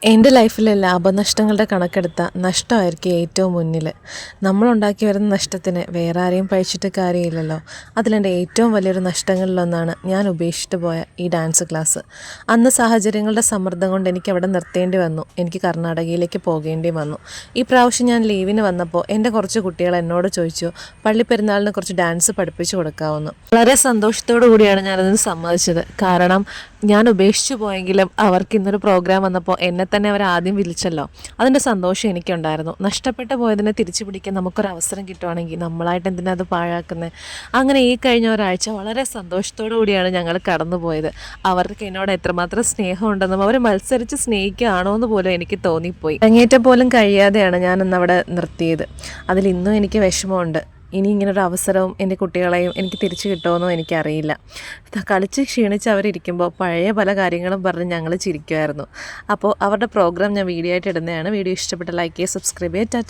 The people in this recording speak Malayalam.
എൻ്റെ ലൈഫിലെ ലാഭനഷ്ടങ്ങളുടെ കണക്കെടുത്ത നഷ്ടമായിരിക്കും ഏറ്റവും മുന്നിൽ. നമ്മളുണ്ടാക്കി വരുന്ന നഷ്ടത്തിന് വേറെ ആരെയും പഴിച്ചിട്ട് കാര്യമില്ലല്ലോ. അതിലെൻ്റെ ഏറ്റവും വലിയൊരു നഷ്ടങ്ങളിലൊന്നാണ് ഞാൻ ഉപേക്ഷിച്ചിട്ട് പോയ ഈ ഡാൻസ് ക്ലാസ്. അന്ന് സാഹചര്യങ്ങളുടെ സമ്മർദ്ദം കൊണ്ട് എനിക്ക് അവിടെ നിർത്തേണ്ടി വന്നു. എനിക്ക് കർണാടകയിലേക്ക് പോകേണ്ടി വന്നു. ഈ പ്രാവശ്യം ഞാൻ ലീവിന് വന്നപ്പോൾ എൻ്റെ കുറച്ച് കുട്ടികൾ എന്നോട് ചോദിച്ചു, പള്ളിപ്പെരുന്നാളിന് കുറച്ച് ഡാൻസ് പഠിപ്പിച്ചു കൊടുക്കാമെന്ന്. വളരെ സന്തോഷത്തോടു കൂടിയാണ് ഞാനതിന് സമ്മതിച്ചത്. കാരണം ഞാൻ ഉപേക്ഷിച്ചു പോയെങ്കിലും അവർക്ക് ഇന്നൊരു പ്രോഗ്രാം വന്നപ്പോൾ എന്നെ തന്നെ അവർ ആദ്യം വിളിച്ചല്ലോ. അതിൻ്റെ സന്തോഷം എനിക്കുണ്ടായിരുന്നു. നഷ്ടപ്പെട്ടു പോയതിനെ തിരിച്ചു പിടിക്കാൻ നമുക്കൊരവസരം കിട്ടുവാണെങ്കിൽ നമ്മളായിട്ട് എന്തിനാ അത് പാഴാക്കുന്നത്. അങ്ങനെ ഈ കഴിഞ്ഞ ഒരാഴ്ച വളരെ സന്തോഷത്തോടു കൂടിയാണ് ഞങ്ങൾ കടന്നുപോയത്. അവർക്ക് എന്നോട് എത്രമാത്രം സ്നേഹമുണ്ടെന്നും അവർ മത്സരിച്ച് സ്നേഹിക്കുകയാണോ എന്ന് പോലും എനിക്ക് തോന്നിപ്പോയി. അരങ്ങേറ്റം പോലും കഴിയാതെയാണ് ഞാനന്ന് അവിടെ നിർത്തിയത്. അതിൽ ഇന്നും എനിക്ക് വിഷമമുണ്ട്. ഇനി ഇങ്ങനൊരു അവസരവും എൻ്റെ കുട്ടികളെയും എനിക്ക് തിരിച്ചു കിട്ടുമെന്നോ എനിക്കറിയില്ല. കളിച്ച് ക്ഷീണിച്ച് അവരിയ്ക്കുമ്പോൾ പഴയ പല കാര്യങ്ങളും പറഞ്ഞ് ഞങ്ങൾ ചിരിക്കുമായിരുന്നു. അപ്പോൾ അവരുടെ പ്രോഗ്രാം ഞാൻ വീഡിയോ ആയിട്ട് ഇടുന്നതാണ്. വീഡിയോ ഇഷ്ടപ്പെട്ട ലൈക്ക് ചെയ്യുക, സബ്സ്ക്രൈബ് ചെയ്യുക.